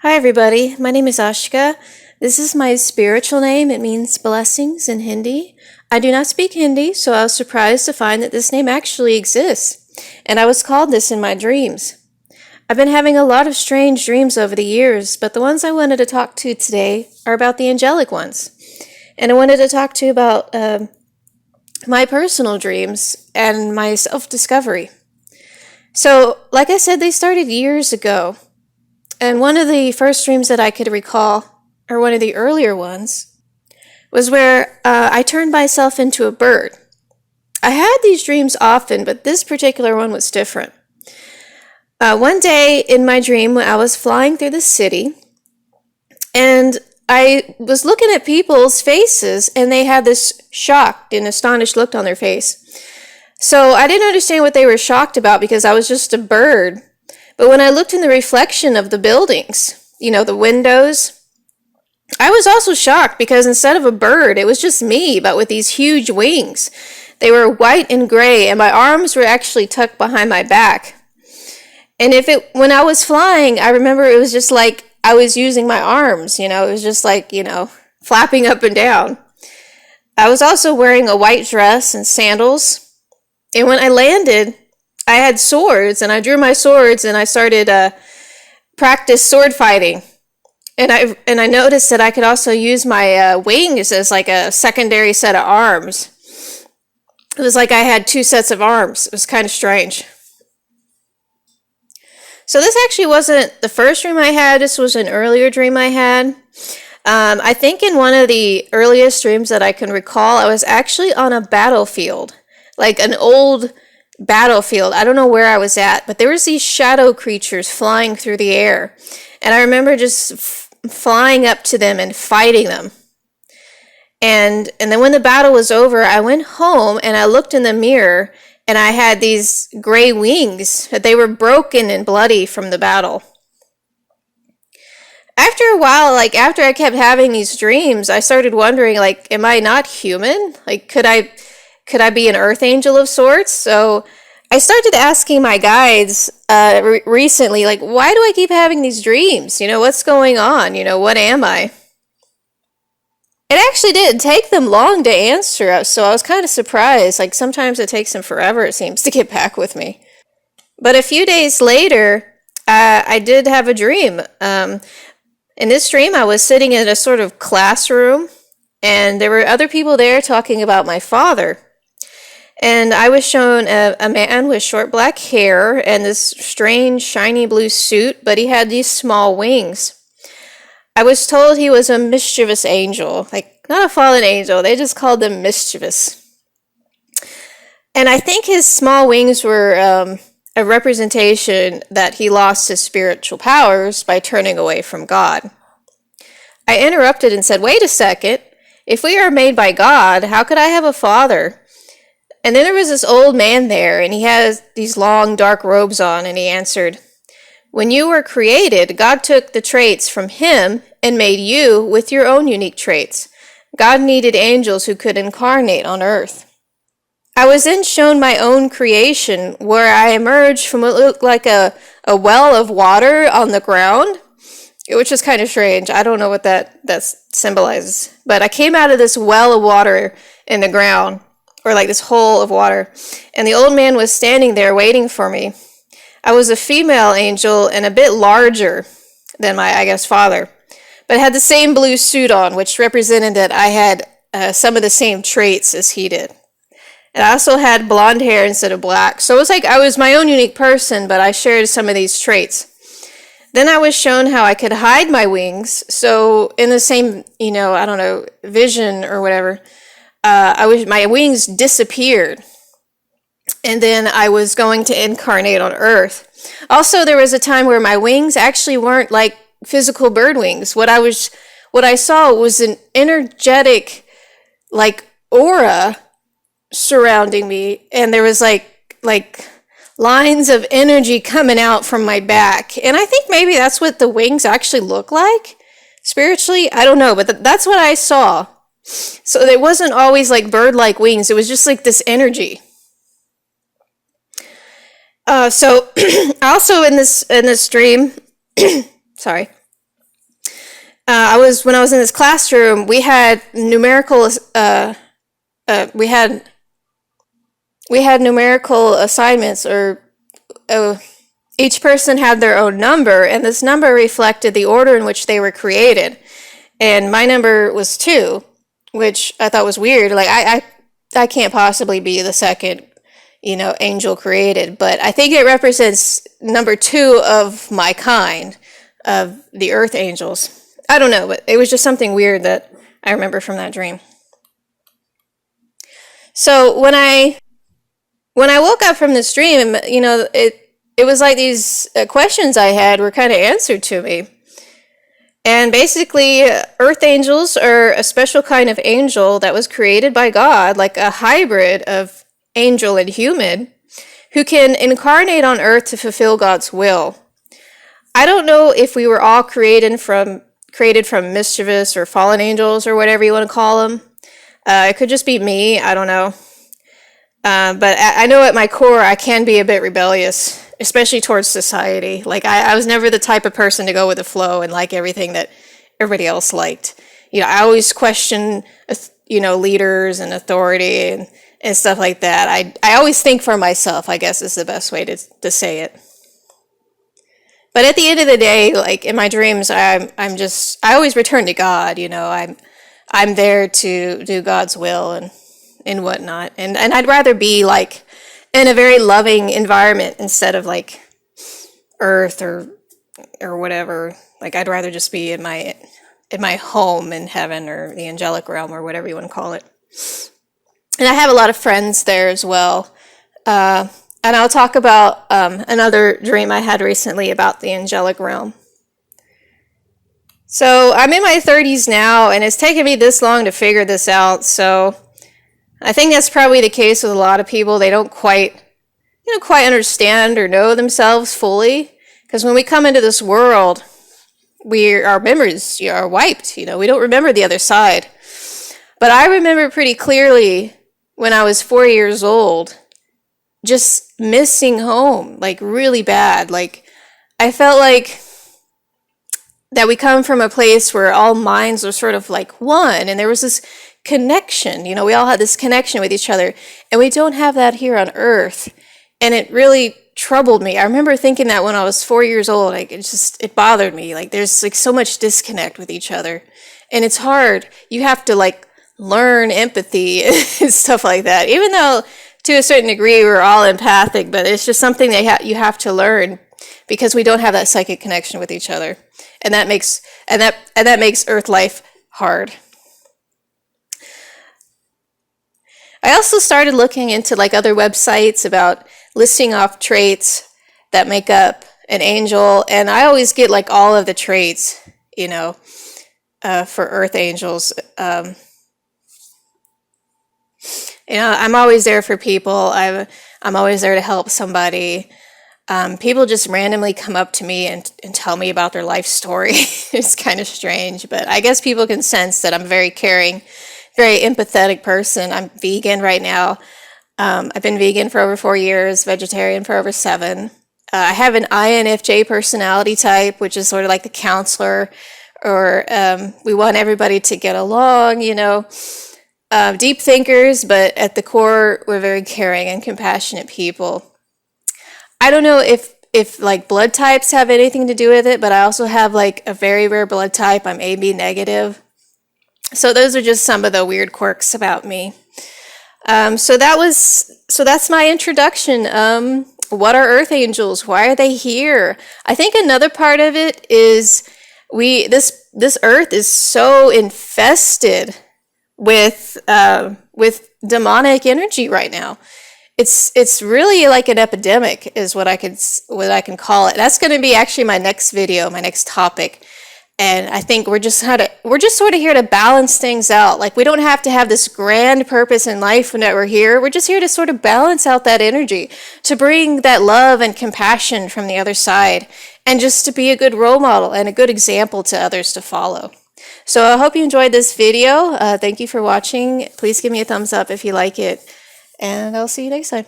Hi, everybody. My name is Ashka. This is my spiritual name. It means blessings in Hindi. I do not speak Hindi, so I was surprised to find that this name actually exists, and I was called this in my dreams. I've been having a lot of strange dreams over the years, but the ones I wanted to talk to today are about the angelic ones. And I wanted to talk to you about my personal dreams and my self discovery. So, like I said, they started years ago. And one of the first dreams that I could recall, or one of the earlier ones, was where I turned myself into a bird. I had these dreams often, but this particular one was different. One day in my dream, I was flying through the city, and I was looking at people's faces, and they had this shocked and astonished look on their face. So I didn't understand what they were shocked about because I was just a bird. But when I looked in the reflection of the buildings, the windows, I was also shocked because instead of a bird, it was just me, but with these huge wings. They were white and gray, and my arms were actually tucked behind my back. And when I was flying, I remember it was just like I was using my arms, it was just like, flapping up and down. I was also wearing a white dress and sandals. And when I landed, I had swords, and I drew my swords, and I started practice sword fighting. And I noticed that I could also use my wings as like a secondary set of arms. It was like I had two sets of arms. It was kind of strange. So this actually wasn't the first dream I had. This was an earlier dream I had. I think in one of the earliest dreams that I can recall, I was actually on a battlefield, like an old battlefield. I don't know where I was at, but there was these shadow creatures flying through the air. And I remember just flying up to them and fighting them. And then when the battle was over, I went home and I looked in the mirror and I had these gray wings, but they were broken and bloody from the battle. After a while, after I kept having these dreams, I started wondering, am I not human? Could I be an earth angel of sorts? So I started asking my guides recently, why do I keep having these dreams? What's going on? What am I? It actually didn't take them long to answer us, so I was kind of surprised. Sometimes it takes them forever, it seems, to get back with me. But a few days later, I did have a dream. In this dream, I was sitting in a sort of classroom, and there were other people there talking about my father. And I was shown a man with short black hair and this strange shiny blue suit, but he had these small wings. I was told he was a mischievous angel, not a fallen angel, they just called them mischievous. And I think his small wings were a representation that he lost his spiritual powers by turning away from God. I interrupted and said, wait a second, if we are made by God, how could I have a father? And then there was this old man there, and he has these long, dark robes on, and he answered, when you were created, God took the traits from him and made you with your own unique traits. God needed angels who could incarnate on earth. I was then shown my own creation, where I emerged from what looked like a well of water on the ground, which is kind of strange. I don't know what that symbolizes. But I came out of this well of water in the ground, or this hole of water, and the old man was standing there waiting for me. I was a female angel and a bit larger than my, father, but had the same blue suit on, which represented that I had some of the same traits as he did. And I also had blonde hair instead of black, so it was I was my own unique person, but I shared some of these traits. Then I was shown how I could hide my wings, so in the same, vision or whatever, my wings disappeared, and then I was going to incarnate on Earth. Also, there was a time where my wings actually weren't like physical bird wings. What I saw was an energetic, aura surrounding me, and there was like lines of energy coming out from my back, and I think maybe that's what the wings actually look like spiritually. I don't know, but that's what I saw. So it wasn't always like bird-like wings. It was just like this energy. So also in this dream, sorry, When I was in this classroom, we had numerical we had numerical assignments, or uh, each person had their own number, and this number reflected the order in which they were created. And my number was 2, which I thought was weird. Like I can't possibly be the second, angel created, but I think it represents number 2 of my kind, of the earth angels. I don't know, but it was just something weird that I remember from that dream. So when I woke up from this dream, it was like these questions I had were kind of answered to me. And basically, earth angels are a special kind of angel that was created by God, like a hybrid of angel and human, who can incarnate on earth to fulfill God's will. I don't know if we were all created from mischievous or fallen angels, or whatever you want to call them. It could just be me. I don't know. But I know at my core I can be a bit rebellious, especially towards society. Like I was never the type of person to go with the flow and like everything that everybody else liked. I always question, leaders and authority and stuff like that. I always think for myself, I guess is the best way to say it. But at the end of the day, like in my dreams, I always return to God. I'm there to do God's will and whatnot. And I'd rather be like in a very loving environment instead of like earth or whatever. Like I'd rather just be in my home in heaven, or the angelic realm, or whatever you want to call it. And I have a lot of friends there as well. And I'll talk about another dream I had recently about the angelic realm. So I'm in my 30s now, and it's taken me this long to figure this out. So I think that's probably the case with a lot of people. They don't quite understand or know themselves fully. Because when we come into this world, our memories are wiped. We don't remember the other side. But I remember pretty clearly when I was 4 years old, just missing home, like really bad. Like I felt like that we come from a place where all minds are sort of like one, and there was this connection. We all had this connection with each other, and we don't have that here on earth. And it really troubled me. I remember thinking that when I was 4 years old. Like it bothered me. Like there's like so much disconnect with each other, and it's hard. You have to like learn empathy and stuff like that, even though to a certain degree we're all empathic, but it's just something that you have to learn, because we don't have that psychic connection with each other, and that makes earth life hard. I also started looking into like other websites about listing off traits that make up an angel, and I always get like all of the traits, for earth angels. I'm always there for people. I'm always there to help somebody. People just randomly come up to me and tell me about their life story. It's kind of strange, but I guess people can sense that I'm a very caring, very empathetic person. I'm vegan right now. I've been vegan for over 4 years, vegetarian for over 7. I have an INFJ personality type, which is sort of like the counselor, or we want everybody to get along, deep thinkers, but at the core, we're very caring and compassionate people. I don't know if like blood types have anything to do with it, but I also have like a very rare blood type. I'm AB negative. So those are just some of the weird quirks about me. So that's my introduction. What are earth angels? Why are they here? I think another part of it is this earth is so infested with demonic energy right now. It's really like an epidemic, is what I can call it. That's going to be actually my next video, my next topic. And I think we're just sort of here to balance things out. Like we don't have to have this grand purpose in life when we're here. We're just here to sort of balance out that energy, to bring that love and compassion from the other side, and just to be a good role model and a good example to others to follow. So I hope you enjoyed this video. Thank you for watching. Please give me a thumbs up if you like it, and I'll see you next time.